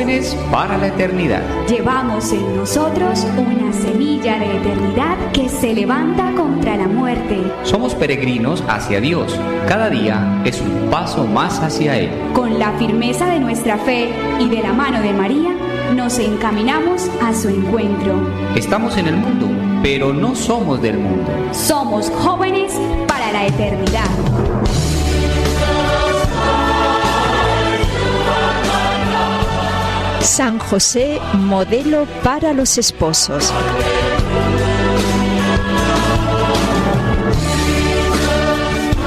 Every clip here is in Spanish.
jóvenes para la eternidad. Llevamos en nosotros una semilla de eternidad que se levanta contra la muerte. Somos peregrinos hacia Dios. Cada día es un paso más hacia Él. Con la firmeza de nuestra fe y de la mano de María, nos encaminamos a su encuentro. Estamos en el mundo, pero no somos del mundo. Somos jóvenes para la eternidad. San José, modelo para los esposos.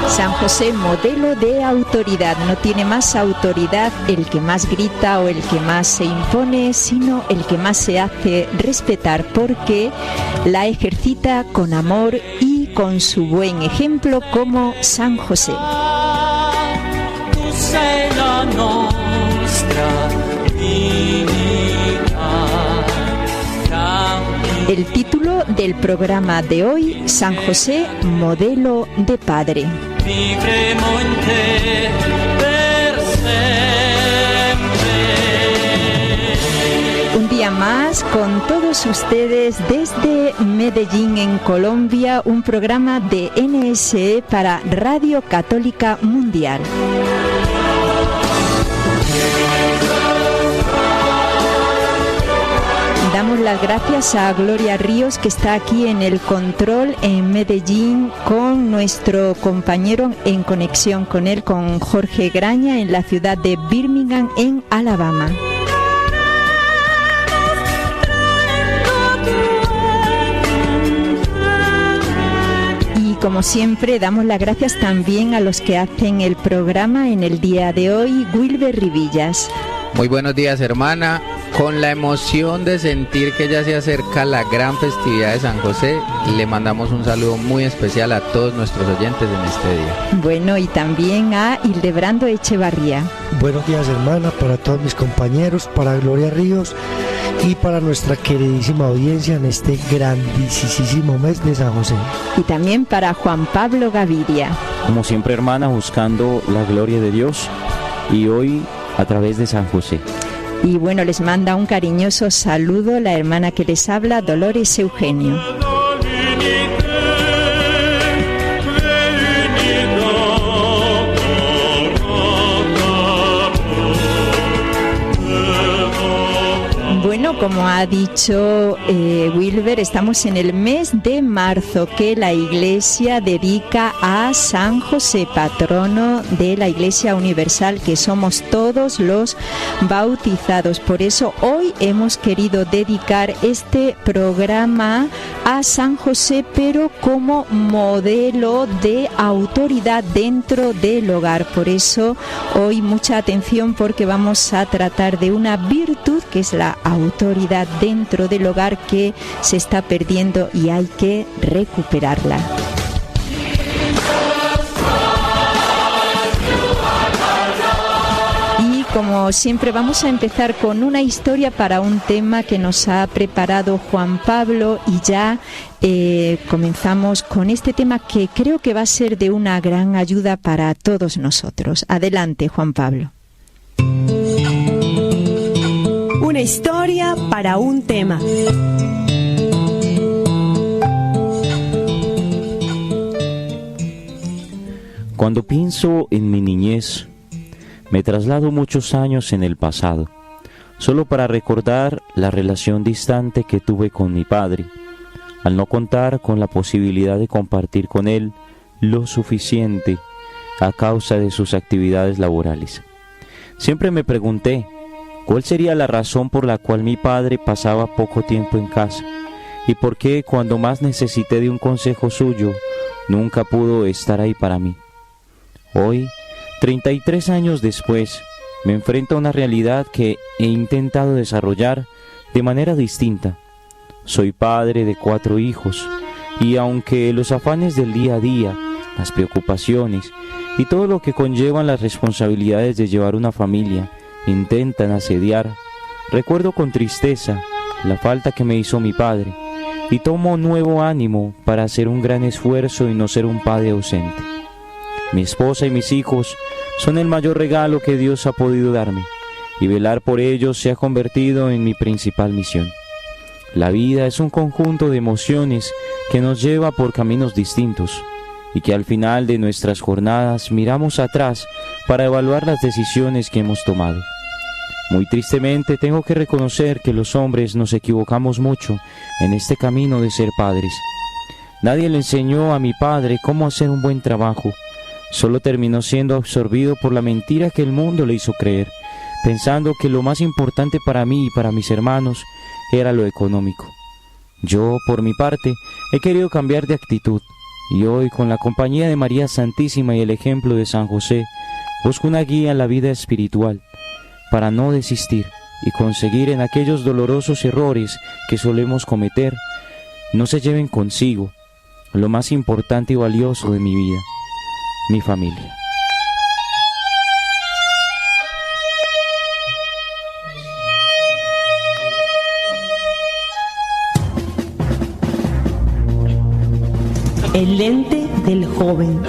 San José, modelo de autoridad. No tiene más autoridad el que más grita o el que más se impone, sino el que más se hace respetar, porque la ejercita con amor y con su buen ejemplo, como San José. El título del programa de hoy: San José, modelo de padre. Un día más con todos ustedes desde Medellín, en Colombia, un programa de NSE para Radio Católica Mundial. Damos las gracias a Gloria Ríos, que está aquí en el control en Medellín, con nuestro compañero en conexión con él, con Jorge Graña, en la ciudad de Birmingham, en Alabama. Y como siempre, damos las gracias también a los que hacen el programa en el día de hoy. Wilber Rivillas. Muy buenos días, hermana. Con la emoción de sentir que ya se acerca la gran festividad de San José, le mandamos un saludo muy especial a todos nuestros oyentes en este día. Bueno, y también a Hildebrando Echevarría. Buenos días, hermana, para todos mis compañeros, para Gloria Ríos y para nuestra queridísima audiencia en este grandísimo mes de San José. Y también para Juan Pablo Gaviria. Como siempre, hermana, buscando la gloria de Dios, y hoy a través de San José. Y bueno, les manda un cariñoso saludo la hermana que les habla, Dolores Eugenio. Bueno, como ha dicho Wilber, estamos en el mes de marzo, que la Iglesia dedica a San José, patrono de la Iglesia Universal, que somos todos los bautizados. Por eso hoy hemos querido dedicar este programa a San José, pero como modelo de autoridad dentro del hogar. Por eso hoy mucha atención, porque vamos a tratar de una virtud que es la autoridad dentro del hogar, que se está perdiendo y hay que recuperarla. Y como siempre vamos a empezar con una historia para un tema que nos ha preparado Juan Pablo, y ya comenzamos con este tema que creo que va a ser de una gran ayuda para todos nosotros. Adelante, Juan Pablo. Una historia para un tema. Cuando pienso en mi niñez, me traslado muchos años en el pasado, solo para recordar la relación distante que tuve con mi padre, al no contar con la posibilidad de compartir con él lo suficiente a causa de sus actividades laborales. Siempre me pregunté, ¿cuál sería la razón por la cual mi padre pasaba poco tiempo en casa? ¿Y por qué, cuando más necesité de un consejo suyo, nunca pudo estar ahí para mí? Hoy, 33 años después, me enfrento a una realidad que he intentado desarrollar de manera distinta. Soy padre de 4 hijos, y aunque los afanes del día a día, las preocupaciones y todo lo que conllevan las responsabilidades de llevar una familia intentan asediar, recuerdo con tristeza la falta que me hizo mi padre, y tomo nuevo ánimo para hacer un gran esfuerzo y no ser un padre ausente. Mi esposa y mis hijos son el mayor regalo que Dios ha podido darme, y velar por ellos se ha convertido en mi principal misión. La vida es un conjunto de emociones que nos lleva por caminos distintos y que al final de nuestras jornadas miramos atrás para evaluar las decisiones que hemos tomado. Muy tristemente tengo que reconocer que los hombres nos equivocamos mucho en este camino de ser padres. Nadie le enseñó a mi padre cómo hacer un buen trabajo. Solo terminó siendo absorbido por la mentira que el mundo le hizo creer, pensando que lo más importante para mí y para mis hermanos era lo económico. Yo, por mi parte, he querido cambiar de actitud y hoy, con la compañía de María Santísima y el ejemplo de San José, busco una guía en la vida espiritual para no desistir y conseguir en aquellos dolorosos errores que solemos cometer, no se lleven consigo lo más importante y valioso de mi vida, mi familia. El lente del joven.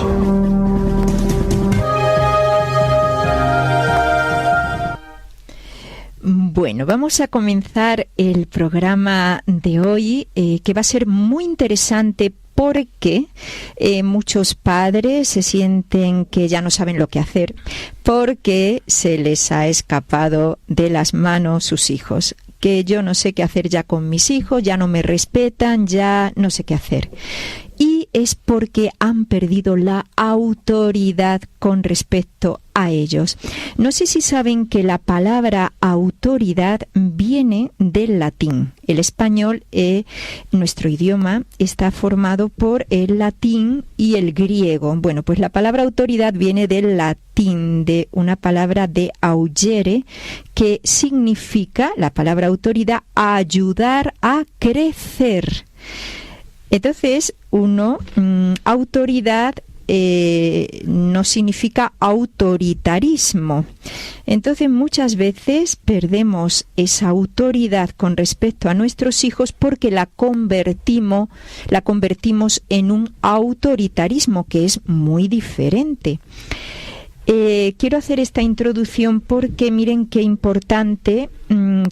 Bueno, vamos a comenzar el programa de hoy, que va a ser muy interesante porque muchos padres se sienten que ya no saben lo que hacer porque se les ha escapado de las manos sus hijos. Que yo no sé qué hacer ya con mis hijos, ya no me respetan, ya no sé qué hacer. Y es porque han perdido la autoridad con respecto a ellos. No sé si saben que la palabra autoridad viene del latín. El español, nuestro idioma, está formado por el latín y el griego. Bueno, pues la palabra autoridad viene del latín, de una palabra de augere, que significa, la palabra autoridad, ayudar a crecer. Entonces, autoridad no significa autoritarismo. Entonces, muchas veces perdemos esa autoridad con respecto a nuestros hijos porque la convertimos en un autoritarismo que es muy diferente. Quiero hacer esta introducción porque miren qué importante,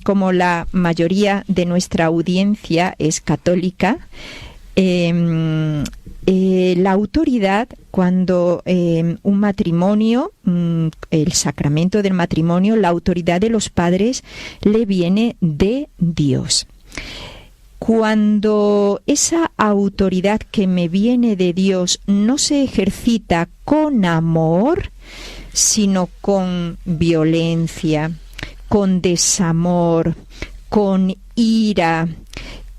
como la mayoría de nuestra audiencia es católica, la autoridad, cuando un matrimonio, el sacramento del matrimonio, la autoridad de los padres le viene de Dios. Cuando esa autoridad que me viene de Dios no se ejercita con amor, sino con violencia, con desamor, con ira,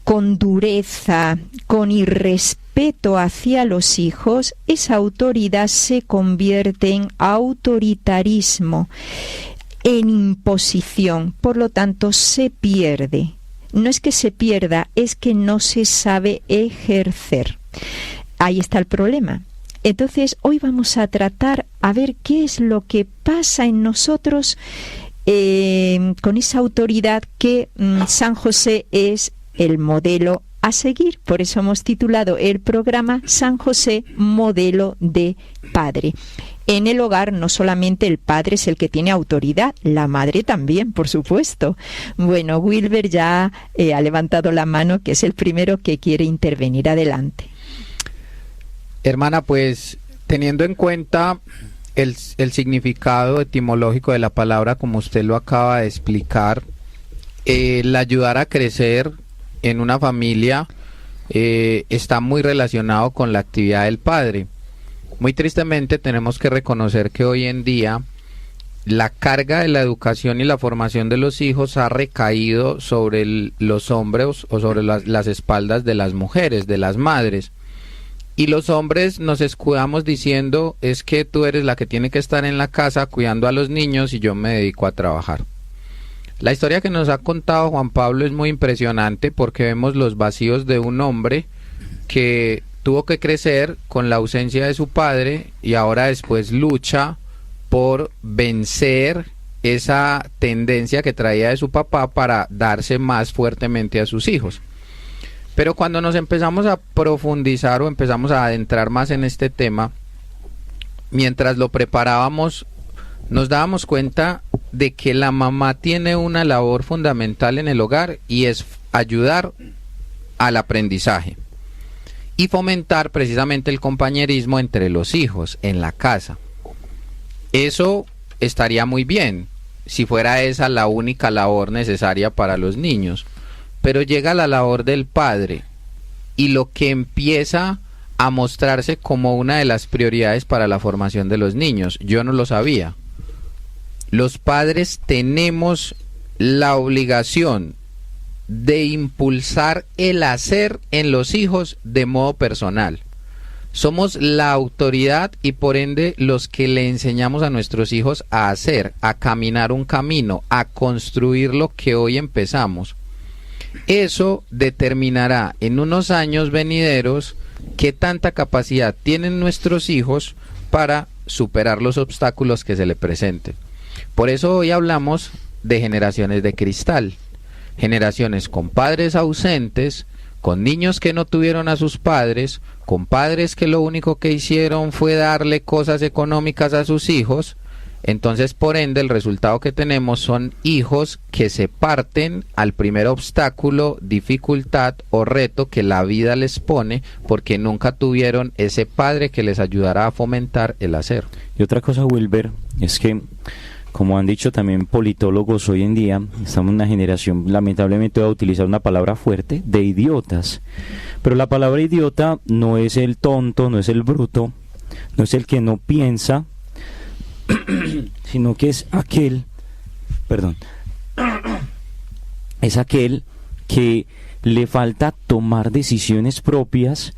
con dureza, con irrespeto hacia los hijos, esa autoridad se convierte en autoritarismo, en imposición, por lo tanto se pierde. No es que se pierda, es que no se sabe ejercer. Ahí está el problema. Entonces, hoy vamos a tratar a ver qué es lo que pasa en nosotros con esa autoridad que San José es el modelo a seguir. Por eso hemos titulado el programa San José, modelo de padre. En el hogar no solamente el padre es el que tiene autoridad, la madre también, por supuesto. Bueno, Wilber ya ha levantado la mano, que es el primero que quiere intervenir. Adelante. Hermana, pues teniendo en cuenta el significado etimológico de la palabra, como usted lo acaba de explicar, el ayudar a crecer en una familia está muy relacionado con la actividad del padre. Muy tristemente tenemos que reconocer que hoy en día la carga de la educación y la formación de los hijos ha recaído sobre los hombres o sobre las espaldas de las mujeres, de las madres. Y los hombres nos escudamos diciendo, es que tú eres la que tiene que estar en la casa cuidando a los niños y yo me dedico a trabajar. La historia que nos ha contado Juan Pablo es muy impresionante porque vemos los vacíos de un hombre que tuvo que crecer con la ausencia de su padre y ahora después lucha por vencer esa tendencia que traía de su papá para darse más fuertemente a sus hijos. Pero cuando nos empezamos a profundizar o empezamos a adentrar más en este tema, mientras lo preparábamos, nos dábamos cuenta de que la mamá tiene una labor fundamental en el hogar y es ayudar al aprendizaje y fomentar precisamente el compañerismo entre los hijos en la casa. Eso estaría muy bien si fuera esa la única labor necesaria para los niños, pero llega la labor del padre y lo que empieza a mostrarse como una de las prioridades para la formación de los niños. Yo no lo sabía. Los padres tenemos la obligación de impulsar el hacer en los hijos de modo personal. Somos la autoridad y por ende los que le enseñamos a nuestros hijos a hacer, a caminar un camino, a construir lo que hoy empezamos. Eso determinará en unos años venideros qué tanta capacidad tienen nuestros hijos para superar los obstáculos que se le presenten. Por eso hoy hablamos de generaciones de cristal, generaciones con padres ausentes, con niños que no tuvieron a sus padres, con padres que lo único que hicieron fue darle cosas económicas a sus hijos. Entonces, por ende, el resultado que tenemos son hijos que se parten al primer obstáculo, dificultad o reto que la vida les pone porque nunca tuvieron ese padre que les ayudara a fomentar el hacer. Y otra cosa, Wilber, es que, como han dicho también politólogos hoy en día, estamos en una generación, lamentablemente voy a utilizar una palabra fuerte, de idiotas. Pero la palabra idiota no es el tonto, no es el bruto, no es el que no piensa, sino que es aquel, es aquel que le falta tomar decisiones propias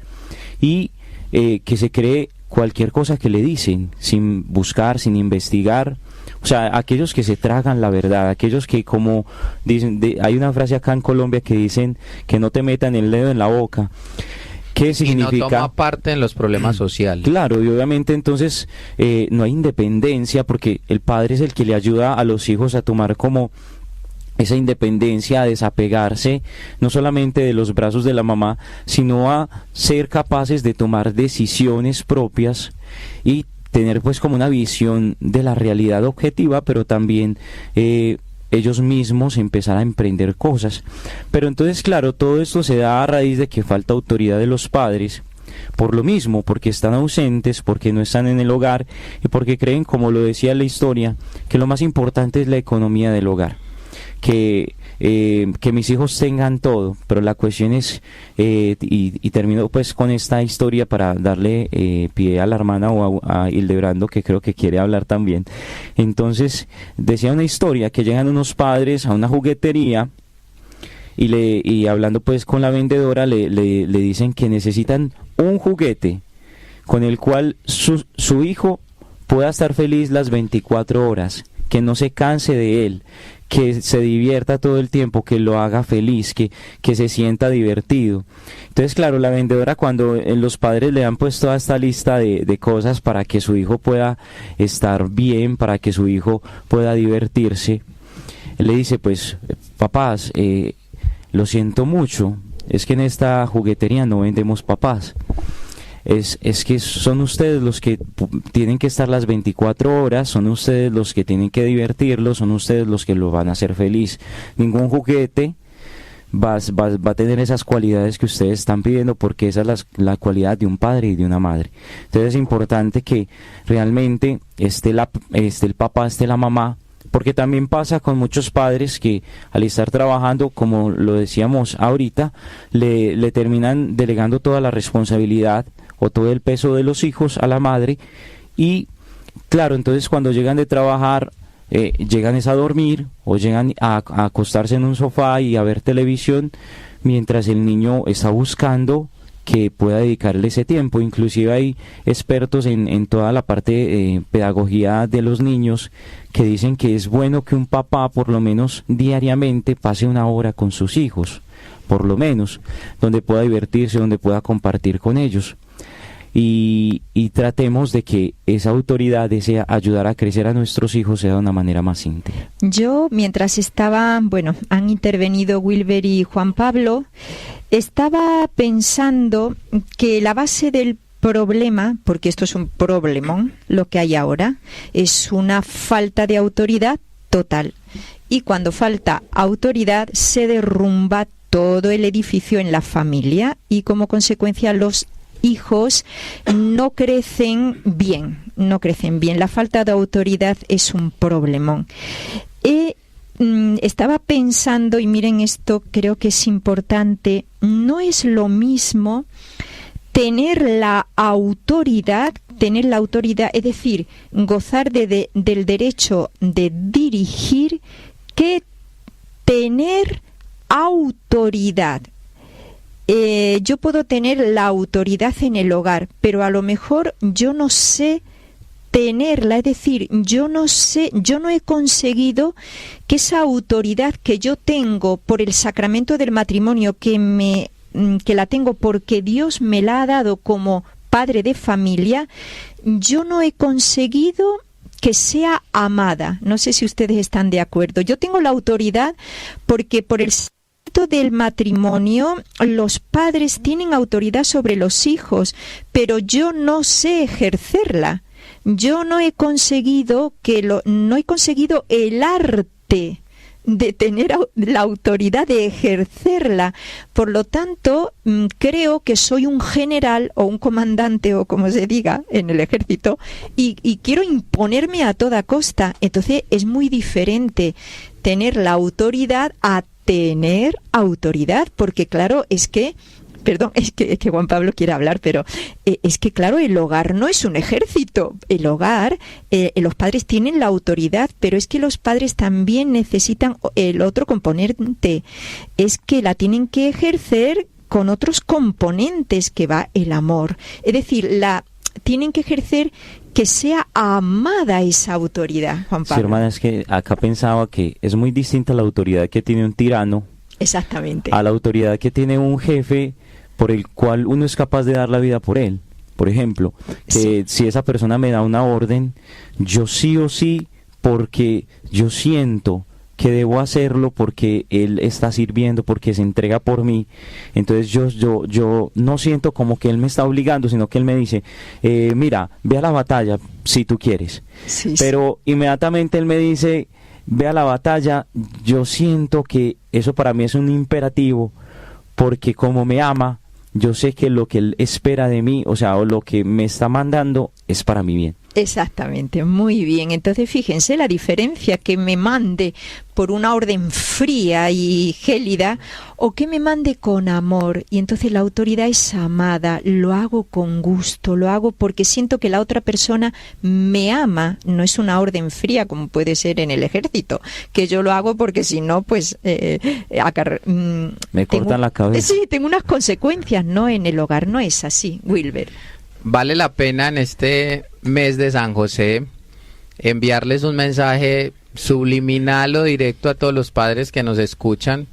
y que se cree cualquier cosa que le dicen, sin buscar, sin investigar. O sea, aquellos que se tragan la verdad, aquellos que, como dicen, hay una frase acá en Colombia que dicen que no te metan el dedo en la boca. ¿Qué significa? Y no toma parte en los problemas sociales. Claro, y obviamente entonces no hay independencia porque el padre es el que le ayuda a los hijos a tomar como esa independencia, a desapegarse no solamente de los brazos de la mamá, sino a ser capaces de tomar decisiones propias y tener pues como una visión de la realidad objetiva, pero también ellos mismos empezar a emprender cosas. Pero entonces, claro, todo esto se da a raíz de que falta autoridad de los padres, por lo mismo, porque están ausentes, porque no están en el hogar y porque creen, como lo decía la historia, que lo más importante es la economía del hogar. Que mis hijos tengan todo, pero la cuestión es, y termino pues con esta historia para darle pie a la hermana o a Hildebrando, que creo que quiere hablar también. Entonces, decía una historia que llegan unos padres a una juguetería y hablando pues con la vendedora le dicen que necesitan un juguete con el cual su hijo pueda estar feliz las 24 horas, que no se canse de él, que se divierta todo el tiempo, que lo haga feliz, que se sienta divertido. Entonces, claro, la vendedora, cuando los padres le han puesto toda esta lista de cosas para que su hijo pueda estar bien, para que su hijo pueda divertirse, le dice, pues, papás, lo siento mucho, es que en esta juguetería no vendemos papás. Es que son ustedes los que tienen que estar las 24 horas, son ustedes los que tienen que divertirlo, son ustedes los que lo van a hacer feliz. Ningún juguete va a tener esas cualidades que ustedes están pidiendo, porque esa es la cualidad de un padre y de una madre. Entonces es importante que realmente esté el papá, esté la mamá, porque también pasa con muchos padres que al estar trabajando, como lo decíamos ahorita, le terminan delegando toda la responsabilidad o todo el peso de los hijos a la madre, y claro, entonces cuando llegan de trabajar, llegan a dormir o llegan a acostarse en un sofá y a ver televisión, mientras el niño está buscando que pueda dedicarle ese tiempo. Inclusive hay expertos en toda la parte pedagogía de los niños que dicen que es bueno que un papá por lo menos diariamente pase una hora con sus hijos, por lo menos, donde pueda divertirse, donde pueda compartir con ellos. Y tratemos de que esa autoridad desea ayudar a crecer a nuestros hijos sea de una manera más íntegra. Yo, mientras estaba, han intervenido Wilber y Juan Pablo, estaba pensando que la base del problema, porque esto es un problemón, lo que hay ahora, es una falta de autoridad total. Y cuando falta autoridad, se derrumba todo el edificio en la familia y como consecuencia los hijos no crecen bien. La falta de autoridad es un problemón. Estaba pensando, y miren esto, creo que es importante, no es lo mismo tener la autoridad, es decir, gozar del derecho de dirigir, que tener autoridad. Yo puedo tener la autoridad en el hogar, pero a lo mejor yo no sé tenerla, es decir, yo no he conseguido que esa autoridad que yo tengo por el sacramento del matrimonio, que la tengo porque Dios me la ha dado como padre de familia, yo no he conseguido que sea amada. No sé si ustedes están de acuerdo. Yo tengo la autoridad porque por el sacramento del matrimonio los padres tienen autoridad sobre los hijos, pero yo no sé ejercerla. Yo no he conseguido el arte de tener la autoridad de ejercerla. Por lo tanto, creo que soy un general o un comandante o como se diga en el ejército y quiero imponerme a toda costa. Entonces es muy diferente tener la autoridad a tener autoridad, porque claro, es que Juan Pablo quiere hablar, pero es que claro, el hogar no es un ejército. El hogar, los padres tienen la autoridad, pero es que los padres también necesitan el otro componente. Es que la tienen que ejercer con otros componentes, que va el amor. Es decir, tienen que ejercer que sea amada esa autoridad, Juan Pablo. Sí, hermana, es que acá pensaba que es muy distinta la autoridad que tiene un tirano. Exactamente. A la autoridad que tiene un jefe por el cual uno es capaz de dar la vida por él. Por ejemplo, que si esa persona me da una orden, yo sí o sí, porque yo siento que debo hacerlo, porque él está sirviendo, porque se entrega por mí. Entonces yo no siento como que él me está obligando, sino que él me dice, mira, ve a la batalla si tú quieres. Sí, pero inmediatamente él me dice, ve a la batalla, yo siento que eso para mí es un imperativo, porque como me ama, yo sé que lo que él espera de mí, o lo que me está mandando es para mi bien. Exactamente, muy bien. Entonces fíjense la diferencia, que me mande por una orden fría y gélida o que me mande con amor. Y entonces la autoridad es amada, lo hago con gusto, lo hago porque siento que la otra persona me ama. No es una orden fría como puede ser en el ejército, que yo lo hago porque si no, pues me cortan la cabeza. Sí, tengo unas consecuencias, ¿no? En el hogar no es así, Wilber. Vale la pena en este mes de San José enviarles un mensaje subliminal o directo a todos los padres que nos escuchan,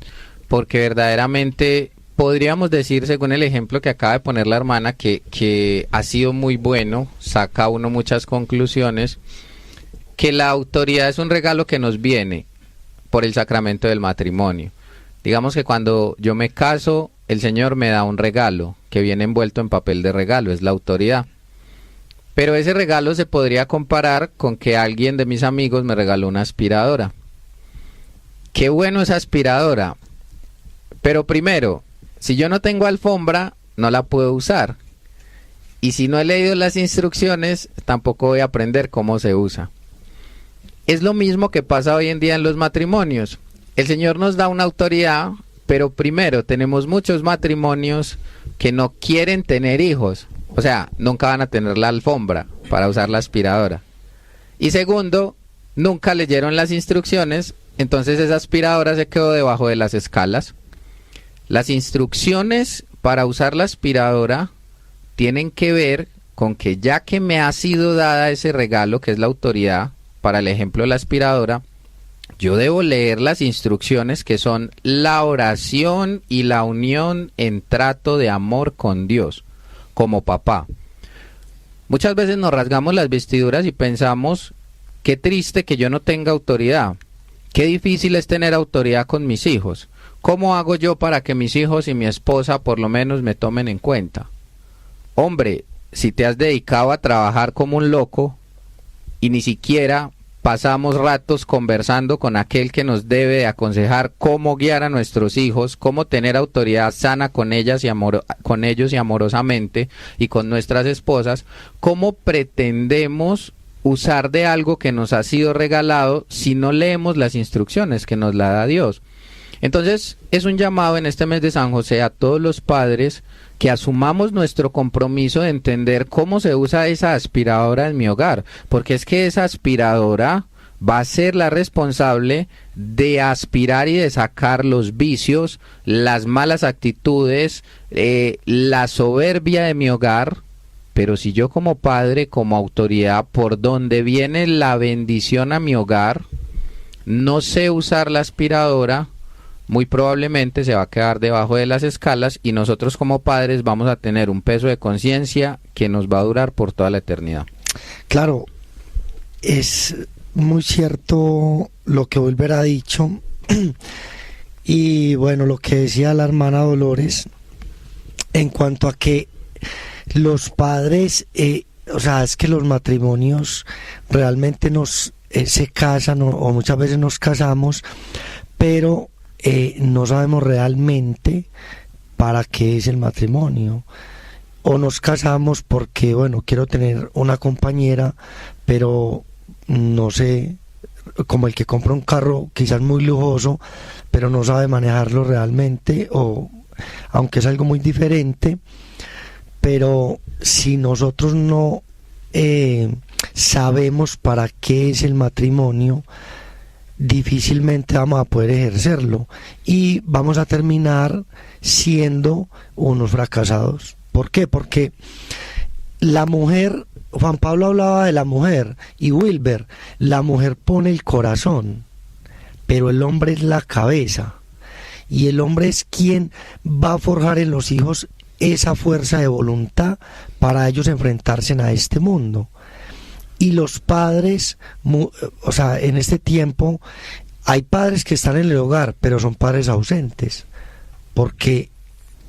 porque verdaderamente podríamos decir, según el ejemplo que acaba de poner la hermana, que ha sido muy bueno, saca uno muchas conclusiones, que la autoridad es un regalo que nos viene por el sacramento del matrimonio. Digamos que cuando yo me caso, el Señor me da un regalo que viene envuelto en papel de regalo, es la autoridad. Pero ese regalo se podría comparar con que alguien de mis amigos me regaló una aspiradora. Qué bueno esa aspiradora. Pero primero, si yo no tengo alfombra, no la puedo usar. Y si no he leído las instrucciones, tampoco voy a aprender cómo se usa. Es lo mismo que pasa hoy en día en los matrimonios. El Señor nos da una autoridad, pero primero tenemos muchos matrimonios que no quieren tener hijos. O sea, nunca van a tener la alfombra para usar la aspiradora. Y segundo, nunca leyeron las instrucciones, entonces esa aspiradora se quedó debajo de las escalas. Las instrucciones para usar la aspiradora tienen que ver con que ya que me ha sido dada ese regalo, que es la autoridad, para el ejemplo de la aspiradora, yo debo leer las instrucciones, que son la oración y la unión en trato de amor con Dios, como papá. Muchas veces nos rasgamos las vestiduras y pensamos, qué triste que yo no tenga autoridad, qué difícil es tener autoridad con mis hijos, ¿cómo hago yo para que mis hijos y mi esposa por lo menos me tomen en cuenta? Hombre, si te has dedicado a trabajar como un loco y ni siquiera pasamos ratos conversando con aquel que nos debe de aconsejar cómo guiar a nuestros hijos, cómo tener autoridad sana con ellas con ellos y amorosamente, y con nuestras esposas, cómo pretendemos usar de algo que nos ha sido regalado si no leemos las instrucciones que nos la da Dios. Entonces es un llamado en este mes de San José a todos los padres que asumamos nuestro compromiso de entender cómo se usa esa aspiradora en mi hogar, porque es que esa aspiradora va a ser la responsable de aspirar y de sacar los vicios, las malas actitudes, la soberbia de mi hogar. Pero si yo como padre, como autoridad, por donde viene la bendición a mi hogar, no sé usar la aspiradora, muy probablemente se va a quedar debajo de las escalas y nosotros como padres vamos a tener un peso de conciencia que nos va a durar por toda la eternidad. Claro, es muy cierto lo que Wilber ha dicho. Y bueno, lo que decía la hermana Dolores en cuanto a que los padres, o sea, es que los matrimonios realmente se casan o muchas veces nos casamos, pero no sabemos realmente para qué es el matrimonio. O nos casamos porque, bueno, quiero tener una compañera, pero no sé, como el que compra un carro quizás muy lujoso, pero no sabe manejarlo realmente, o aunque es algo muy diferente. Pero si nosotros no sabemos para qué es el matrimonio, difícilmente vamos a poder ejercerlo y vamos a terminar siendo unos fracasados. ¿Por qué? Porque la mujer, Juan Pablo hablaba de la mujer, y Wilber, la mujer pone el corazón, pero el hombre es la cabeza, y el hombre es quien va a forjar en los hijos esa fuerza de voluntad para ellos enfrentarse a este mundo. Y los padres, o sea, en este tiempo hay padres que están en el hogar, pero son padres ausentes, porque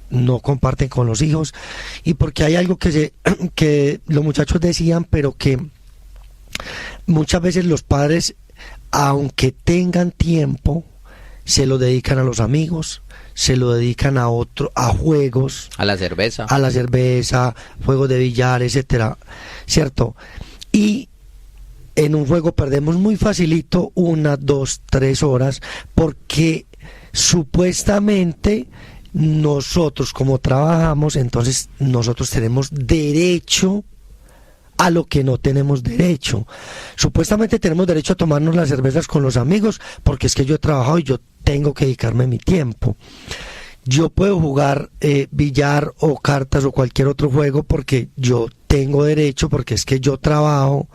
no comparten con los hijos, y porque hay algo que los muchachos decían, pero que muchas veces los padres, aunque tengan tiempo, se lo dedican a los amigos, se lo dedican a juegos, a la cerveza, juegos de billar, etcétera, ¿cierto? Y en un juego perdemos muy facilito 1, 2, 3 horas, porque supuestamente nosotros, como trabajamos, entonces nosotros tenemos derecho a lo que no tenemos derecho. Supuestamente tenemos derecho a tomarnos las cervezas con los amigos, porque es que yo he trabajado y yo tengo que dedicarme mi tiempo. Yo puedo jugar billar o cartas o cualquier otro juego porque yo tengo derecho, porque es que yo trabajo,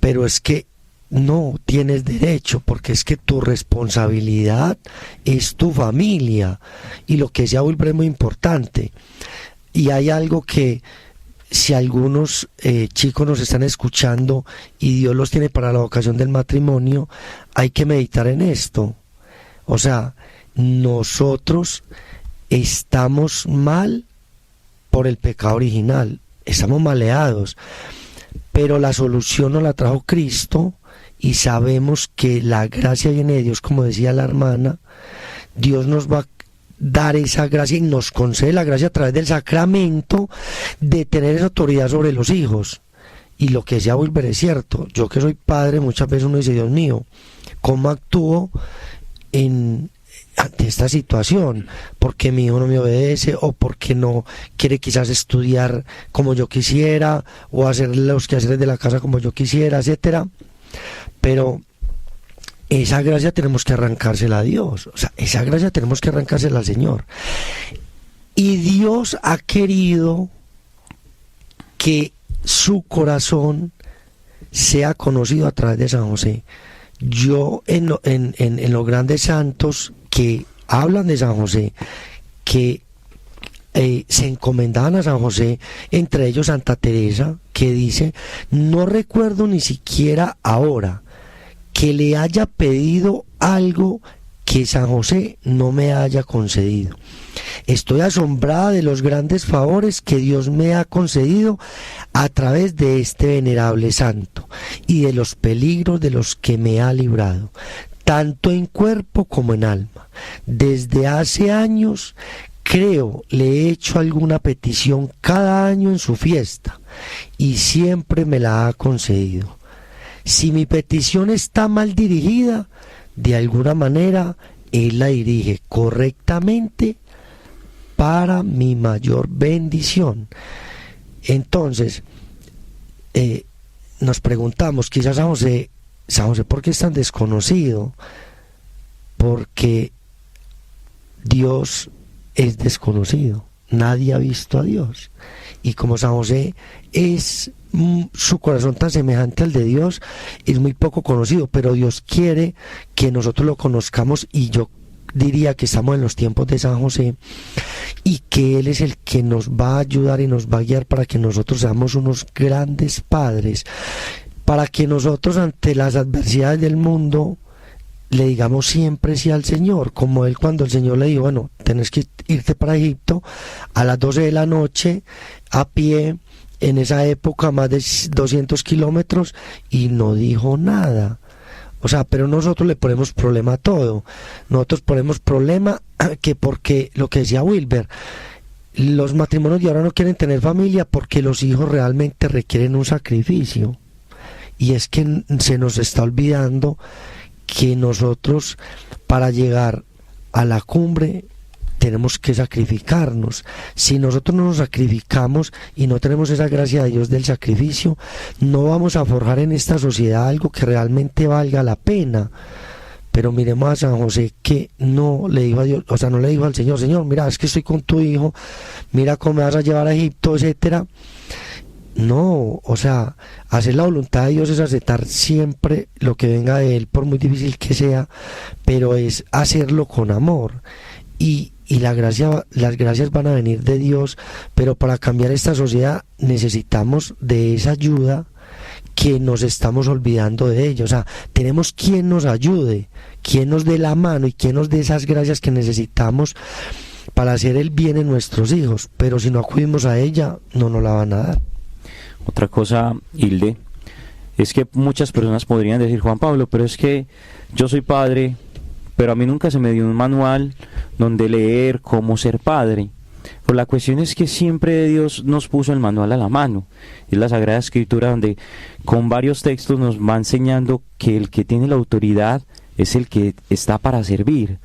pero es que no tienes derecho, porque es que tu responsabilidad es tu familia, y lo que decía Wilber es muy importante. Y hay algo que, si algunos chicos nos están escuchando y Dios los tiene para la vocación del matrimonio, hay que meditar en esto. O sea, nosotros estamos mal por el pecado original, estamos maleados, pero la solución nos la trajo Cristo, y sabemos que la gracia viene de Dios, como decía la hermana. Dios nos va a dar esa gracia y nos concede la gracia a través del sacramento de tener esa autoridad sobre los hijos. Y lo que decía Wilber es cierto. Yo que soy padre, muchas veces uno dice, Dios mío, ¿cómo actúo ante esta situación? Porque mi hijo no me obedece, o porque no quiere quizás estudiar como yo quisiera, o hacer los quehaceres de la casa como yo quisiera, etcétera. Pero esa gracia tenemos que arrancársela a Dios, o sea, esa gracia tenemos que arrancársela al Señor. Y Dios ha querido que su corazón sea conocido a través de San José. Yo en los grandes santos que hablan de San José, que se encomendaban a San José, entre ellos Santa Teresa, que dice: no recuerdo ni siquiera ahora que le haya pedido algo que San José no me haya concedido. Estoy asombrada de los grandes favores que Dios me ha concedido a través de este venerable santo. y de los peligros de los que me ha librado, tanto en cuerpo como en alma. Desde hace años, creo, le he hecho alguna petición cada año en su fiesta, y siempre me la ha concedido. Si mi petición está mal dirigida, de alguna manera Él la dirige correctamente para mi mayor bendición. Entonces, nos preguntamos, quizás San José, ¿por qué es tan desconocido? Porque Dios es desconocido, nadie ha visto a Dios. Y como San José es su corazón tan semejante al de Dios, es muy poco conocido, pero Dios quiere que nosotros lo conozcamos, y yo diría que estamos en los tiempos de San José, y que Él es el que nos va a ayudar y nos va a guiar para que nosotros seamos unos grandes padres, para que nosotros ante las adversidades del mundo le digamos siempre sí al Señor, como Él cuando el Señor le dijo, bueno, tenés que irte para Egipto a las 12 de la noche a pie, en esa época más de 200 kilómetros, y no dijo nada. O sea, pero nosotros le ponemos problema a todo. Nosotros ponemos problema que porque, lo que decía Wilber, los matrimonios de ahora no quieren tener familia porque los hijos realmente requieren un sacrificio. Y es que se nos está olvidando que nosotros, para llegar a la cumbre, tenemos que sacrificarnos. Si nosotros no nos sacrificamos y no tenemos esa gracia de Dios del sacrificio, no vamos a forjar en esta sociedad algo que realmente valga la pena. Pero miremos a San José, que no le dijo a Dios, o sea, no le dijo al Señor, Señor, mira, es que estoy con tu hijo, mira cómo me vas a llevar a Egipto, etcétera. No, o sea, hacer la voluntad de Dios es aceptar siempre lo que venga de Él, por muy difícil que sea, pero es hacerlo con amor. Y las gracias van a venir de Dios, pero para cambiar esta sociedad necesitamos de esa ayuda que nos estamos olvidando de ella. O sea, tenemos quien nos ayude, quien nos dé la mano y quien nos dé esas gracias que necesitamos para hacer el bien en nuestros hijos, pero si no acudimos a ella, no nos la van a dar. Otra cosa, Hilde, es que muchas personas podrían decir, Juan Pablo, pero es que yo soy padre, pero a mí nunca se me dio un manual donde leer cómo ser padre. Pero la cuestión es que siempre Dios nos puso el manual a la mano. Es la Sagrada Escritura donde con varios textos nos va enseñando que el que tiene la autoridad es el que está para servir.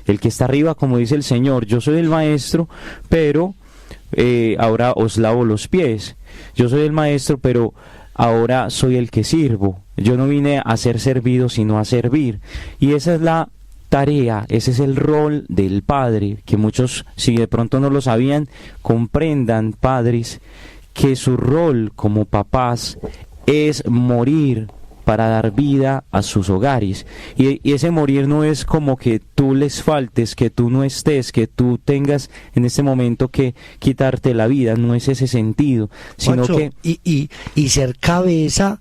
El que está arriba, como dice el Señor, yo soy el maestro, pero ahora os lavo los pies. Yo soy el maestro, pero ahora soy el que sirvo. Yo no vine a ser servido, sino a servir. Y esa es la tarea, ese es el rol del padre, que muchos, si de pronto no lo sabían, comprendan, padres, que su rol como papás es morir para dar vida a sus hogares. Y ese morir no es como que tú les faltes, que tú no estés, que tú tengas en este momento que quitarte la vida, no es ese sentido, sino Juancho, que... Y ser cabeza,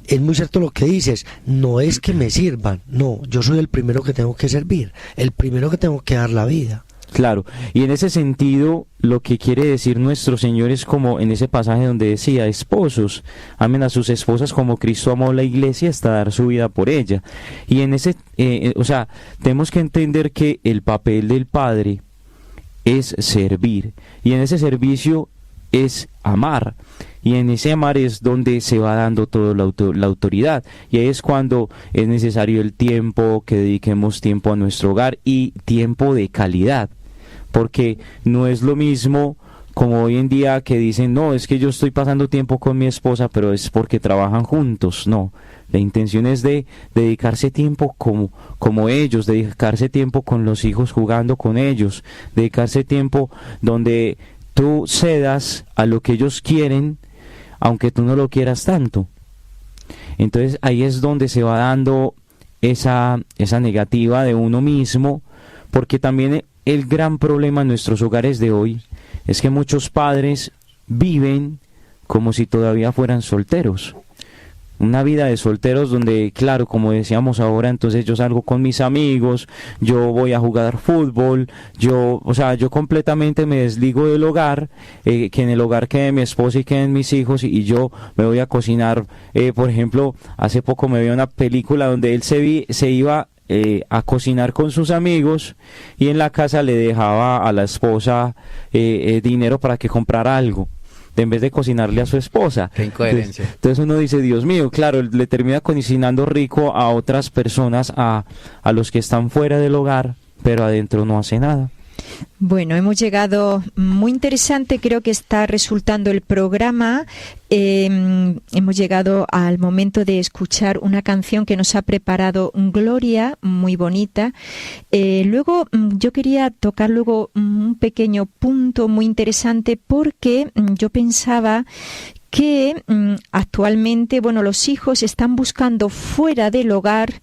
es muy cierto lo que dices, no es que me sirvan, no, yo soy el primero que tengo que servir, el primero que tengo que dar la vida. Claro, y en ese sentido lo que quiere decir nuestro Señor es como en ese pasaje donde decía, esposos, amen a sus esposas como Cristo amó a la iglesia hasta dar su vida por ella. Y en ese, o sea, tenemos que entender que el papel del padre es servir, y en ese servicio es amar, y en ese amar es donde se va dando toda la autoridad, y ahí es cuando es necesario el tiempo, que dediquemos tiempo a nuestro hogar y tiempo de calidad, porque no es lo mismo como hoy en día que dicen, no, es que yo estoy pasando tiempo con mi esposa, pero es porque trabajan juntos. No, la intención es de dedicarse tiempo como ellos, dedicarse tiempo con los hijos jugando con ellos, dedicarse tiempo donde tú cedas a lo que ellos quieren, aunque tú no lo quieras tanto. Entonces ahí es donde se va dando esa negativa de uno mismo, porque también el gran problema en nuestros hogares de hoy es que muchos padres viven como si todavía fueran solteros. una vida de solteros donde, claro, como decíamos ahora, entonces yo salgo con mis amigos, yo voy a jugar fútbol, yo completamente me desligo del hogar, que en el hogar quede mi esposa y queden mis hijos, y yo me voy a cocinar. Por ejemplo, hace poco me vi una película donde él se iba a cocinar con sus amigos y en la casa le dejaba a la esposa dinero para que comprara algo, en vez de cocinarle a su esposa. Qué incoherencia. Entonces uno dice, Dios mío, claro, le termina cocinando rico a otras personas, a los que están fuera del hogar, pero adentro no hace nada. Bueno, hemos llegado, muy interesante creo que está resultando el programa. Hemos llegado al momento de escuchar una canción que nos ha preparado Gloria, muy bonita. Luego yo quería tocar un pequeño punto muy interesante, porque yo pensaba que actualmente, los hijos están buscando fuera del hogar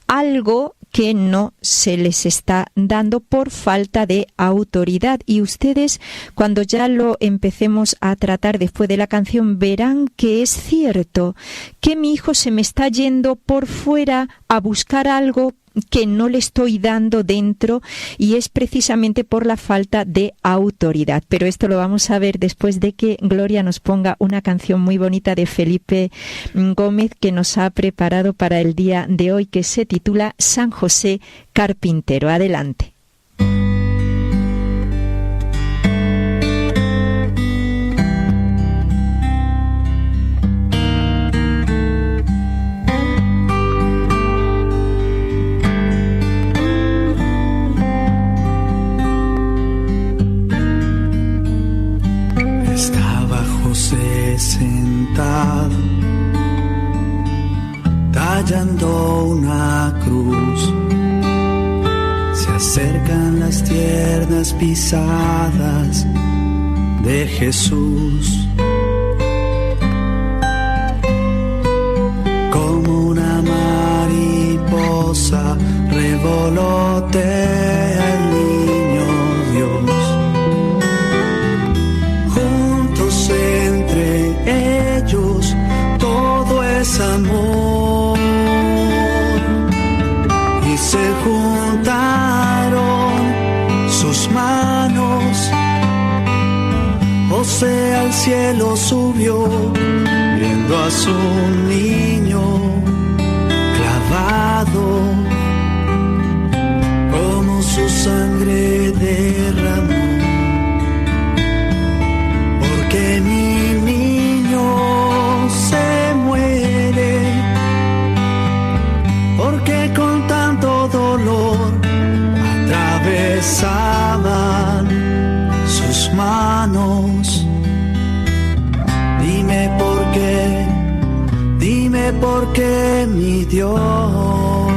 algo que no se les está dando por falta de autoridad. Y ustedes, cuando ya lo empecemos a tratar después de la canción, verán que es cierto, que mi hijo se me está yendo por fuera a buscar algo que no le estoy dando dentro, y es precisamente por la falta de autoridad. Pero esto lo vamos a ver después de que Gloria nos ponga una canción muy bonita de Felipe Gómez que nos ha preparado para el día de hoy, que se titula San José Carpintero. Adelante. Sentado, tallando una cruz, se acercan las tiernas pisadas de Jesús. Como una mariposa revolotea el niño Dios. Entre ellos todo es amor, y se juntaron sus manos. José al cielo subió, viendo a su niño clavado, como su sangre derramó. Que mi niño se muere, porque con tanto dolor atravesaban sus manos. Dime por qué, mi Dios.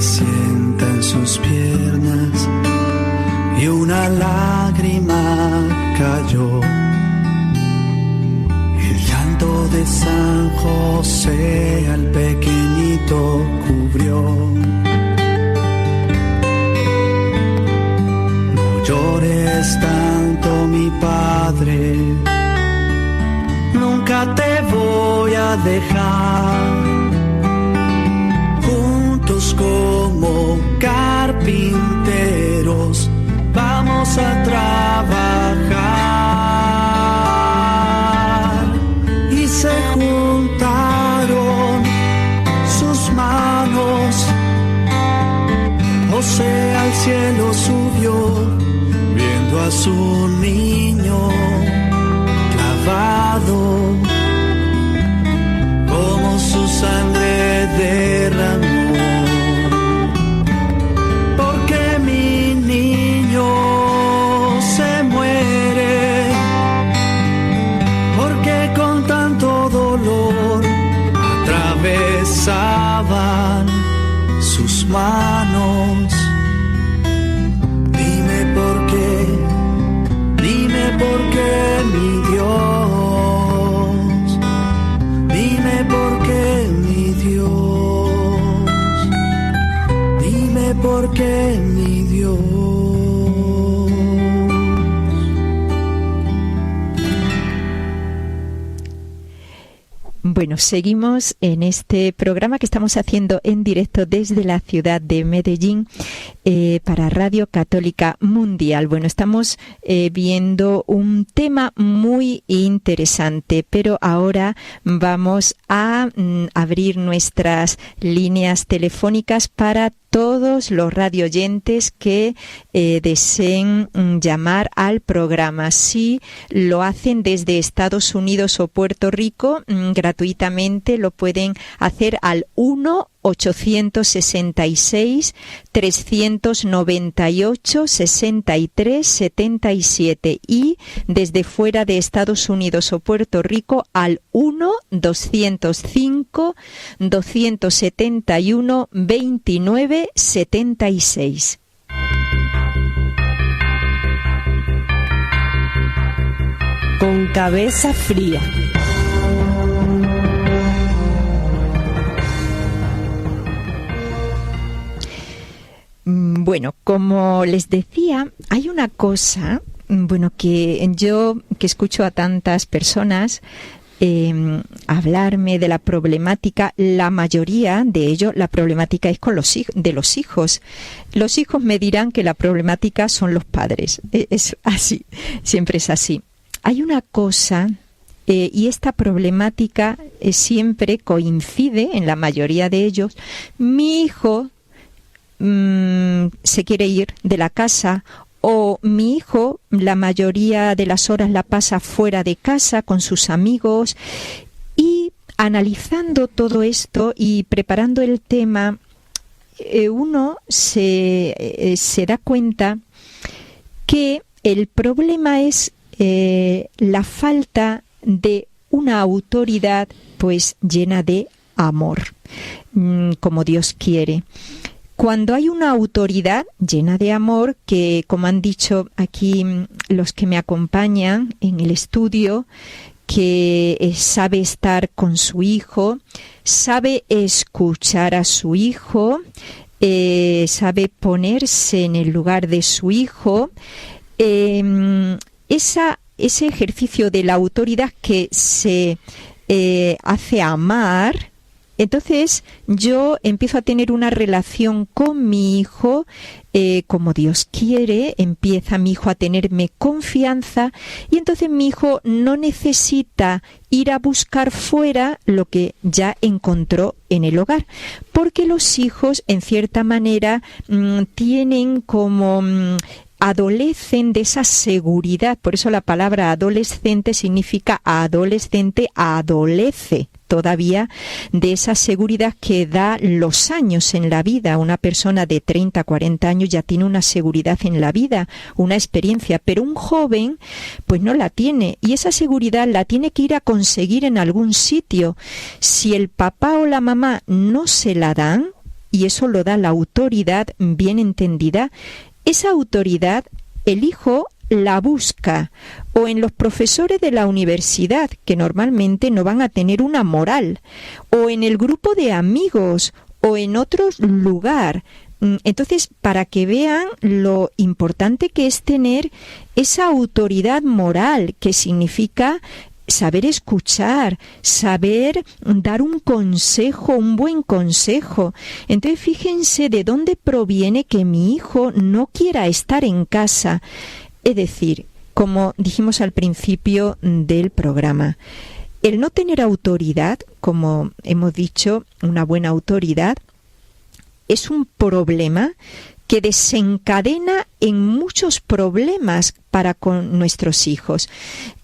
Sienta en sus piernas y una lágrima cayó. El llanto de San José al pequeñito cubrió. No llores tanto, mi padre, nunca te voy a dejar. Como carpinteros vamos a trabajar. Y se juntaron sus manos. José al cielo subió, viendo a su niño clavado, como su sangre derramó. Se muere, porque con tanto dolor atravesaban sus manos. Dime por qué, mi Dios. Bueno, seguimos en este programa que estamos haciendo en directo desde la ciudad de Medellín para Radio Católica Mundial. Bueno, estamos viendo un tema muy interesante, pero ahora vamos a abrir nuestras líneas telefónicas para todos los radioyentes que deseen llamar al programa. Si lo hacen desde Estados Unidos o Puerto Rico, gratuitamente lo pueden hacer al 1-866-398-6377 y desde fuera de Estados Unidos o Puerto Rico al 1-205-271-2976. Con cabeza fría. Bueno, como les decía, hay una cosa, que yo que escucho a tantas personas hablarme de la problemática, la mayoría de ellos, la problemática es con los hijos. Los hijos me dirán que la problemática son los padres. Es así, siempre es así. Hay una cosa, y esta problemática siempre coincide en la mayoría de ellos. Mi hijo se quiere ir de la casa, o mi hijo la mayoría de las horas la pasa fuera de casa con sus amigos. Y analizando todo esto y preparando el tema, uno se da cuenta que el problema es la falta de una autoridad pues llena de amor, como Dios quiere. Cuando hay una autoridad llena de amor, que como han dicho aquí los que me acompañan en el estudio, que sabe estar con su hijo, sabe escuchar a su hijo, sabe ponerse en el lugar de su hijo, ese ejercicio de la autoridad que se hace amar. Entonces yo empiezo a tener una relación con mi hijo como Dios quiere, empieza mi hijo a tenerme confianza y entonces mi hijo no necesita ir a buscar fuera lo que ya encontró en el hogar, porque los hijos en cierta manera tienen como adolecen de esa seguridad. Por eso la palabra adolescente significa adolescente, adolece todavía de esa seguridad que da los años en la vida. Una persona de 30, 40 años ya tiene una seguridad en la vida, una experiencia, pero un joven pues no la tiene, y esa seguridad la tiene que ir a conseguir en algún sitio. Si el papá o la mamá no se la dan, y eso lo da la autoridad bien entendida, esa autoridad el hijo la busca o en los profesores de la universidad, que normalmente no van a tener una moral, o en el grupo de amigos o en otro lugar. Entonces, para que vean lo importante que es tener esa autoridad moral, que significa saber escuchar, saber dar un consejo, un buen consejo. Entonces, fíjense de dónde proviene que mi hijo no quiera estar en casa. Es decir, como dijimos al principio del programa, el no tener autoridad, como hemos dicho, una buena autoridad, es un problema que desencadena en muchos problemas para con nuestros hijos.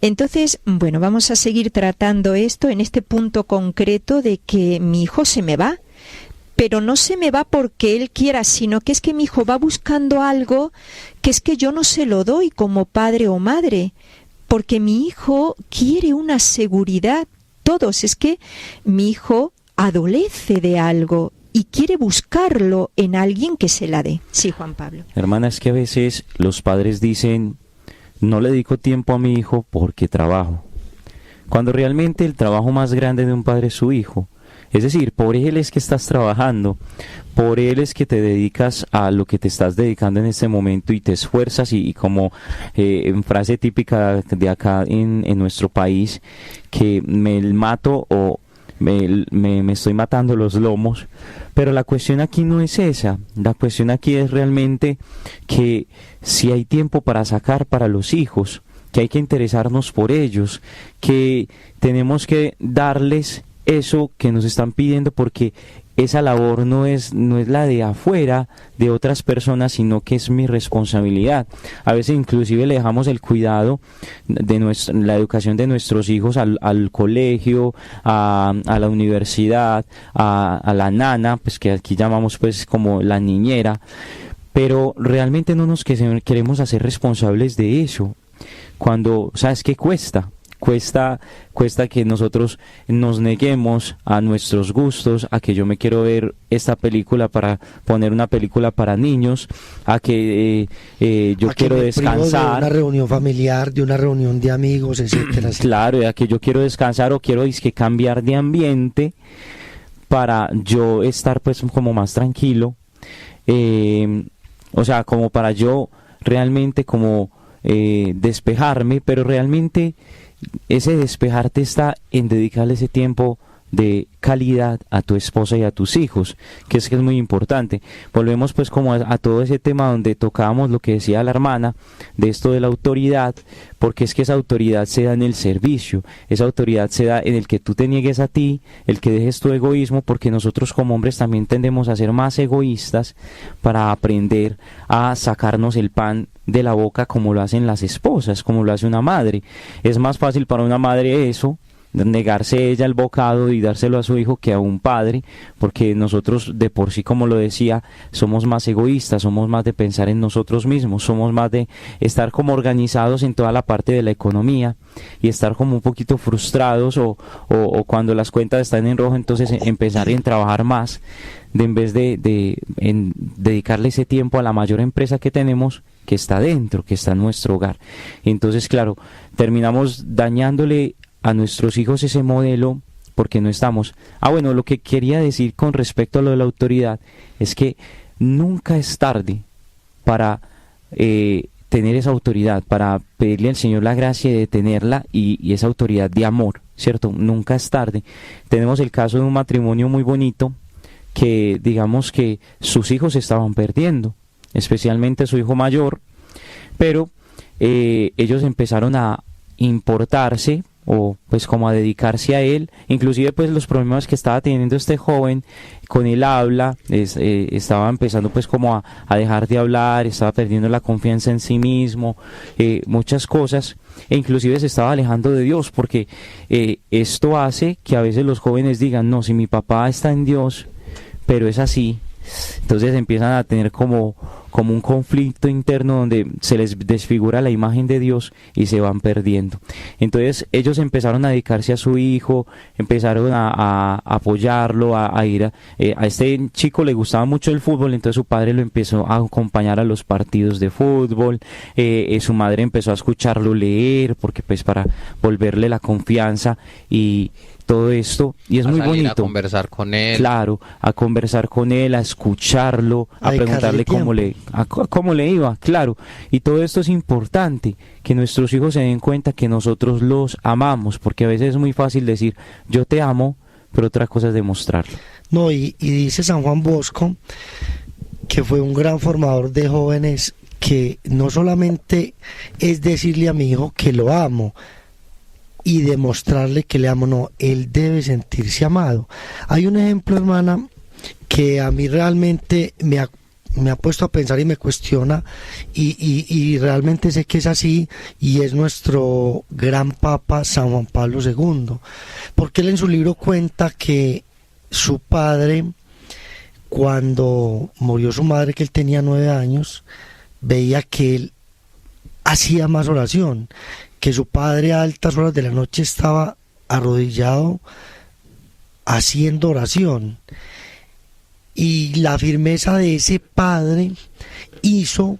Entonces, bueno, vamos a seguir tratando esto en este punto concreto de que mi hijo se me va, pero no se me va porque él quiera, sino que es que mi hijo va buscando algo que es que yo no se lo doy como padre o madre, porque mi hijo quiere una seguridad. Todos, es que mi hijo adolece de algo y quiere buscarlo en alguien que se la dé. Sí, Juan Pablo. Hermana, es que a veces los padres dicen, no le dedico tiempo a mi hijo porque trabajo, cuando realmente el trabajo más grande de un padre es su hijo. Es decir, por él es que estás trabajando, por él es que te dedicas a lo que te estás dedicando en este momento y te esfuerzas y como en frase típica de acá en nuestro país, que me mato o me estoy matando los lomos. Pero la cuestión aquí no es esa, la cuestión aquí es realmente que si hay tiempo para sacar para los hijos, que hay que interesarnos por ellos, que tenemos que darles eso que nos están pidiendo, porque esa labor no es la de afuera, de otras personas, sino que es mi responsabilidad. A veces inclusive le dejamos el cuidado de la educación de nuestros hijos al colegio, a la universidad, a la nana, pues que aquí llamamos pues como la niñera, pero realmente no nos queremos hacer responsables de eso. Cuando, ¿sabes qué cuesta? Cuesta que nosotros nos neguemos a nuestros gustos, a que yo me quiero ver esta película para poner una película para niños, a que yo quiero descansar de una reunión familiar, de una reunión de amigos, etcétera. Claro, a que yo quiero descansar o quiero cambiar de ambiente para yo estar pues como más tranquilo, o sea, como para yo realmente como despejarme, pero realmente ese despejarte está en dedicarle ese tiempo de calidad a tu esposa y a tus hijos, que es muy importante. Volvemos pues como a todo ese tema donde tocábamos lo que decía la hermana, de esto de la autoridad, porque es que esa autoridad se da en el servicio, esa autoridad se da en el que tú te niegues a ti, el que dejes tu egoísmo, porque nosotros como hombres también tendemos a ser más egoístas para aprender a sacarnos el pan de la boca como lo hacen las esposas, como lo hace una madre. Es más fácil para una madre eso, negarse ella el bocado y dárselo a su hijo, que a un padre, porque nosotros de por sí, como lo decía, somos más egoístas, somos más de pensar en nosotros mismos, somos más de estar como organizados en toda la parte de la economía y estar como un poquito frustrados o cuando las cuentas están en rojo, entonces empezar en trabajar más, en vez de dedicarle ese tiempo a la mayor empresa que tenemos, que está dentro, que está en nuestro hogar. Entonces, claro, terminamos dañándole a nuestros hijos ese modelo porque no estamos. Bueno, lo que quería decir con respecto a lo de la autoridad es que nunca es tarde para tener esa autoridad, para pedirle al Señor la gracia de tenerla y esa autoridad de amor, ¿cierto? Nunca es tarde. Tenemos el caso de un matrimonio muy bonito que digamos que sus hijos estaban perdiendo, especialmente su hijo mayor, pero ellos empezaron a importarse o pues como a dedicarse a él, inclusive pues los problemas que estaba teniendo este joven con el habla, estaba empezando pues como a dejar de hablar, estaba perdiendo la confianza en sí mismo, muchas cosas, e inclusive se estaba alejando de Dios, porque esto hace que a veces los jóvenes digan, no, si mi papá está en Dios, pero es así, entonces empiezan a tener como un conflicto interno donde se les desfigura la imagen de Dios y se van perdiendo. Entonces ellos empezaron a dedicarse a su hijo, empezaron a apoyarlo, a ir a este chico le gustaba mucho el fútbol, entonces su padre lo empezó a acompañar a los partidos de fútbol, su madre empezó a escucharlo leer, porque pues para volverle la confianza y todo esto, y es muy bonito. A conversar con él. Claro, a conversar con él, a escucharlo, a preguntarle cómo le iba, claro. Y todo esto es importante, que nuestros hijos se den cuenta que nosotros los amamos, porque a veces es muy fácil decir, yo te amo, pero otra cosa es demostrarlo. No, y dice San Juan Bosco, que fue un gran formador de jóvenes, que no solamente es decirle a mi hijo que lo amo, y demostrarle que le amo, no, él debe sentirse amado. Hay un ejemplo, hermana, que a mí realmente me ha puesto a pensar y me cuestiona, y realmente sé que es así, y es nuestro gran Papa San Juan Pablo II, porque él en su libro cuenta que su padre, cuando murió su madre, que él tenía 9 años, veía que él hacía más oración, que su padre a altas horas de la noche estaba arrodillado haciendo oración, y la firmeza de ese padre hizo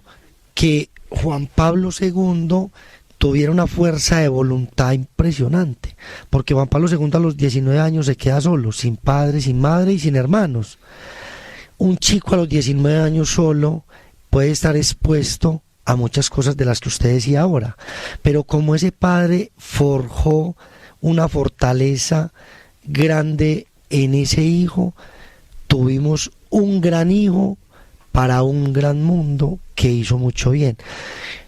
que Juan Pablo II tuviera una fuerza de voluntad impresionante, porque Juan Pablo II a los 19 años se queda solo, sin padre, sin madre y sin hermanos. Un chico a los 19 años solo puede estar expuesto a muchas cosas de las que usted decía ahora, pero como ese padre forjó una fortaleza grande en ese hijo, tuvimos un gran hijo para un gran mundo que hizo mucho bien.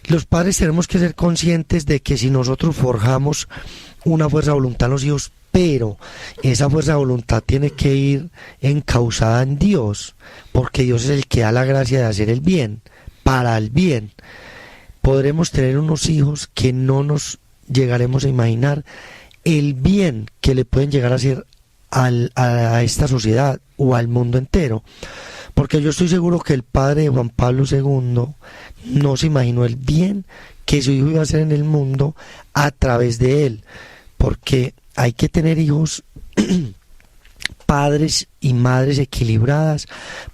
Los padres tenemos que ser conscientes de que si nosotros forjamos una fuerza de voluntad en los hijos, pero esa fuerza de voluntad tiene que ir encauzada en Dios, porque Dios es el que da la gracia de hacer el bien, para el bien, podremos tener unos hijos que no nos llegaremos a imaginar el bien que le pueden llegar a hacer a esta sociedad o al mundo entero. Porque yo estoy seguro que el padre de Juan Pablo II no se imaginó el bien que su hijo iba a hacer en el mundo a través de él. Porque hay que tener hijos, padres y madres equilibradas,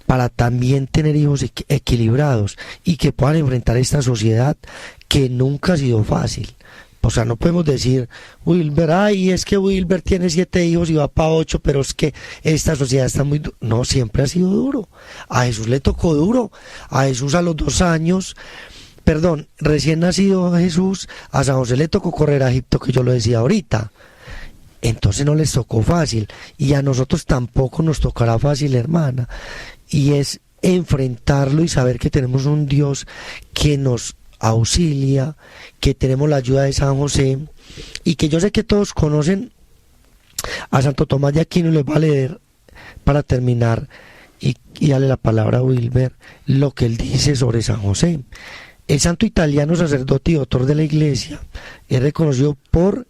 para también tener hijos equilibrados y que puedan enfrentar esta sociedad que nunca ha sido fácil. O sea, no podemos decir, Wilber, ay, es que Wilber tiene 7 hijos y va para 8, pero es que esta sociedad está muy dura. No, siempre ha sido duro. A Jesús le tocó duro. A Jesús a los 2 años, recién nacido Jesús, a San José le tocó correr a Egipto, que yo lo decía ahorita. Entonces no les tocó fácil. Y a nosotros tampoco nos tocará fácil, hermana. Y es enfrentarlo y saber que tenemos un Dios que nos auxilia, que tenemos la ayuda de San José, y que yo sé que todos conocen a Santo Tomás de Aquino. Les va a leer para terminar y darle la palabra a Wilber lo que él dice sobre San José. El santo italiano, sacerdote y doctor de la Iglesia, es reconocido por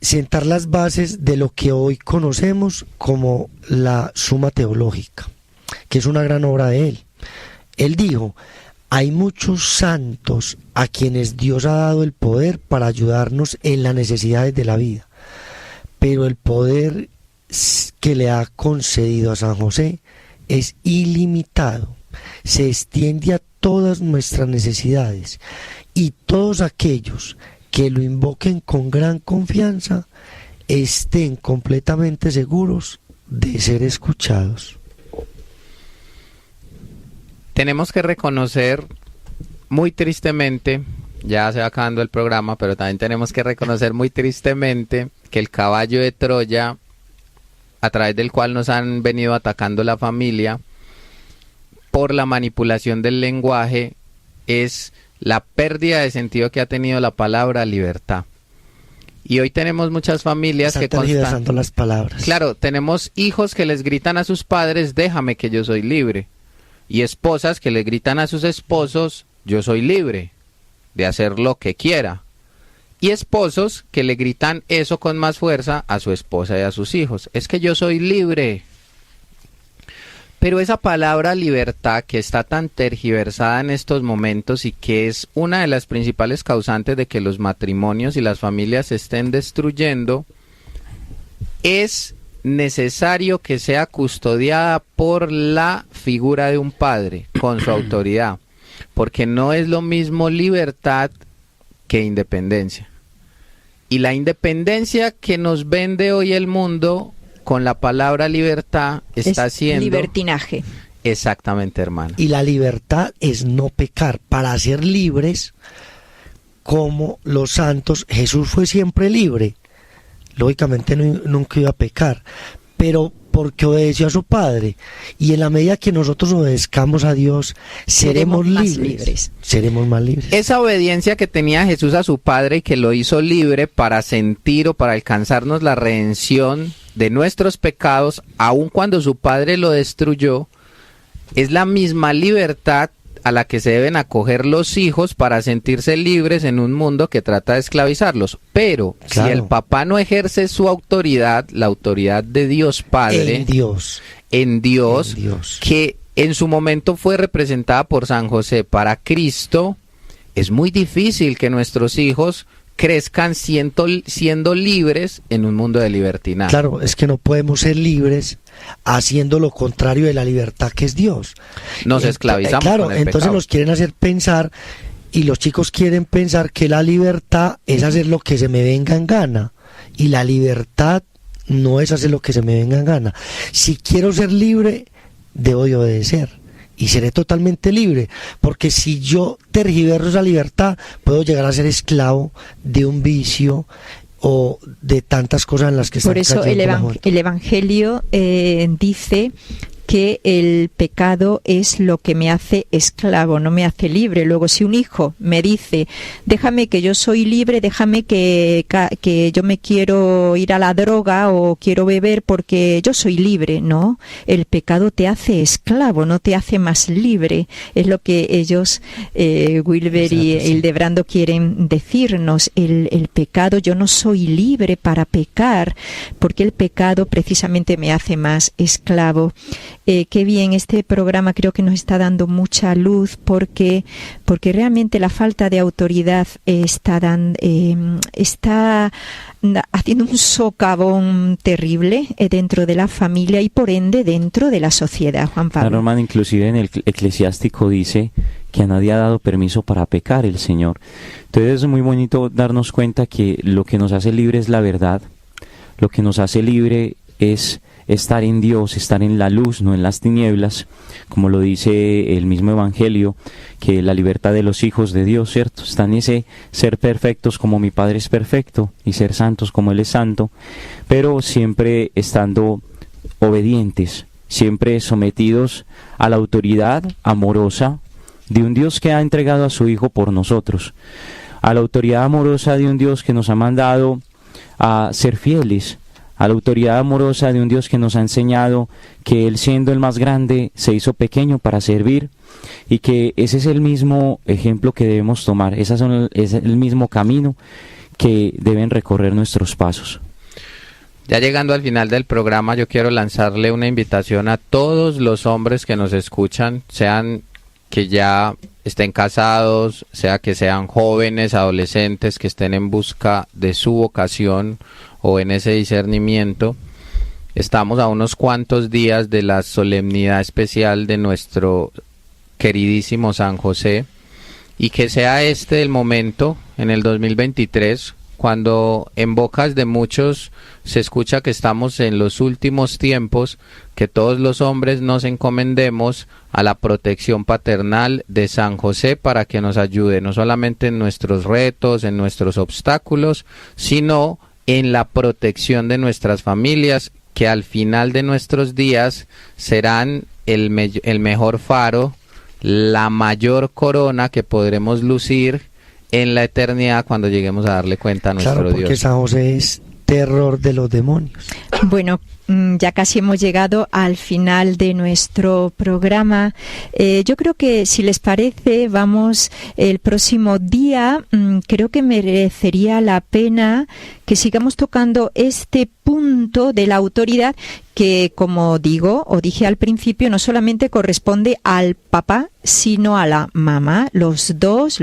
sentar las bases de lo que hoy conocemos como la Suma Teológica, que es una gran obra de él. Él dijo: hay muchos santos a quienes Dios ha dado el poder para ayudarnos en las necesidades de la vida, pero el poder que le ha concedido a San José es ilimitado, se extiende a todas nuestras necesidades, y todos aquellos que lo invoquen con gran confianza estén completamente seguros de ser escuchados. Tenemos que reconocer muy tristemente, ya se va acabando el programa, pero también tenemos que reconocer muy tristemente que el caballo de Troya, a través del cual nos han venido atacando la familia, por la manipulación del lenguaje, es la pérdida de sentido que ha tenido la palabra libertad. Y hoy tenemos muchas familias que tergiversando las palabras. Claro, tenemos hijos que les gritan a sus padres: déjame, que yo soy libre. Y esposas que le gritan a sus esposos: yo soy libre de hacer lo que quiera. Y esposos que le gritan eso con más fuerza a su esposa y a sus hijos: es que yo soy libre. Pero esa palabra libertad, que está tan tergiversada en estos momentos y que es una de las principales causantes de que los matrimonios y las familias se estén destruyendo, es necesario que sea custodiada por la figura de un padre con su autoridad, porque no es lo mismo libertad que independencia. Y la independencia que nos vende hoy el mundo con la palabra libertad está siendo libertinaje. Exactamente, hermano. Y la libertad es no pecar. Para ser libres como los santos, Jesús fue siempre libre. Lógicamente nunca iba a pecar, pero porque obedeció a su Padre. Y en la medida que nosotros obedezcamos a Dios, seremos libres. Seremos más libres. Esa obediencia que tenía Jesús a su Padre y que lo hizo libre para sentir o para alcanzarnos la redención de nuestros pecados, aun cuando su Padre lo destruyó, es la misma libertad a la que se deben acoger los hijos para sentirse libres en un mundo que trata de esclavizarlos. Pero claro, si el papá no ejerce su autoridad, la autoridad de Dios Padre, en Dios, que en su momento fue representada por San José para Cristo, es muy difícil que nuestros hijos crezcan siendo libres en un mundo de libertinaje. Claro, es que no podemos ser libres haciendo lo contrario de la libertad que es Dios. Nos esclavizamos. Claro, con el entonces pecado. Nos quieren hacer pensar, y los chicos quieren pensar que la libertad es hacer lo que se me venga en gana, y la libertad no es hacer lo que se me venga en gana. Si quiero ser libre, debo de obedecer. Y seré totalmente libre, porque si yo tergiverso esa libertad, puedo llegar a ser esclavo de un vicio o de tantas cosas en las que están Por eso cayendo el Evangelio dice que el pecado es lo que me hace esclavo, no me hace libre. Luego, si un hijo me dice, déjame que yo soy libre, déjame que yo me quiero ir a la droga o quiero beber porque yo soy libre, no, el pecado te hace esclavo, no te hace más libre. Es lo que ellos, Wilber y Hildebrando, quieren decirnos. El pecado, yo no soy libre para pecar, porque el pecado precisamente me hace más esclavo. Qué bien, este programa creo que nos está dando mucha luz porque realmente la falta de autoridad está haciendo un socavón terrible dentro de la familia y por ende dentro de la sociedad, Juan Pablo. Claro, hermano, inclusive en el Eclesiástico dice que a nadie ha dado permiso para pecar el Señor. Entonces es muy bonito darnos cuenta que lo que nos hace libre es la verdad, lo que nos hace libre es estar en Dios, estar en la luz, no en las tinieblas, como lo dice el mismo Evangelio, que la libertad de los hijos de Dios, ¿cierto? Está en ese ser perfectos como mi Padre es perfecto y ser santos como Él es santo, pero siempre estando obedientes, siempre sometidos a la autoridad amorosa de un Dios que ha entregado a su Hijo por nosotros, a la autoridad amorosa de un Dios que nos ha mandado a ser fieles, a la autoridad amorosa de un Dios que nos ha enseñado que Él, siendo el más grande, se hizo pequeño para servir, y que ese es el mismo ejemplo que debemos tomar, es el mismo camino que deben recorrer nuestros pasos. Ya llegando al final del programa, yo quiero lanzarle una invitación a todos los hombres que nos escuchan, sean que ya estén casados, sea que sean jóvenes, adolescentes, que estén en busca de su vocación o en ese discernimiento. Estamos a unos cuantos días de la solemnidad especial de nuestro queridísimo San José, y que sea este el momento en el 2023, cuando en bocas de muchos se escucha que estamos en los últimos tiempos, que todos los hombres nos encomendemos a la protección paternal de San José para que nos ayude no solamente en nuestros retos, en nuestros obstáculos, sino en la protección de nuestras familias, que al final de nuestros días serán el mejor faro, la mayor corona que podremos lucir en la eternidad cuando lleguemos a darle cuenta a nuestro Dios. Claro, porque San José es terror de los demonios. Bueno, ya casi hemos llegado al final de nuestro programa. Yo creo que, si les parece, vamos el próximo día. Creo que merecería la pena que sigamos tocando este punto de la autoridad que, como dije al principio, no solamente corresponde al papá, sino a la mamá. Los dos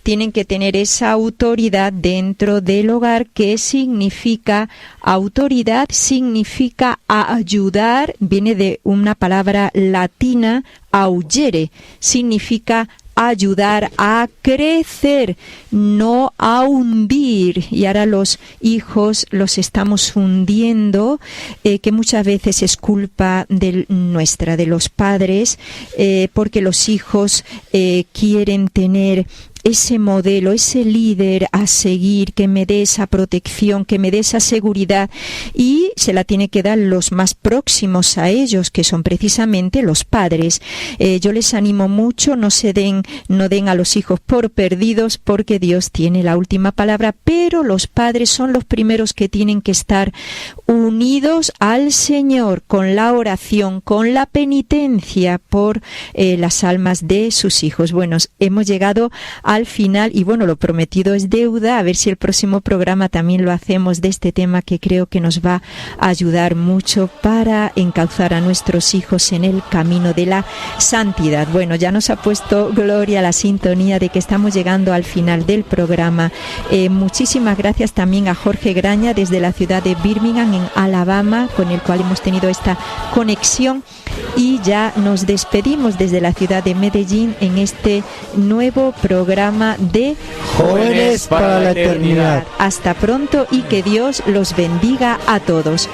tienen que tener esa autoridad dentro del hogar. ¿Qué significa autoridad? Significa ayudar, viene de una palabra latina, augere, significa ayudar a crecer, no a hundir. Y ahora los hijos los estamos hundiendo, que muchas veces es culpa de los padres, porque los hijos quieren tener ese modelo, ese líder a seguir, que me dé esa protección, que me dé esa seguridad, y se la tiene que dar los más próximos a ellos, que son precisamente los padres. Yo les animo mucho, no den a los hijos por perdidos, porque Dios tiene la última palabra, pero los padres son los primeros que tienen que estar unidos al Señor con la oración, con la penitencia por las almas de sus hijos. Bueno, hemos llegado al final, y bueno, lo prometido es deuda. A ver si el próximo programa también lo hacemos de este tema, que creo que nos va a ayudar mucho para encauzar a nuestros hijos en el camino de la santidad. Bueno, ya nos ha puesto Gloria la sintonía de que estamos llegando al final del programa. Muchísimas gracias también a Jorge Graña desde la ciudad de Birmingham, en Alabama, con el cual hemos tenido esta conexión, y ya nos despedimos desde la ciudad de Medellín en este nuevo programa de Jóvenes para la Eternidad. Hasta pronto, y que Dios los bendiga a todos.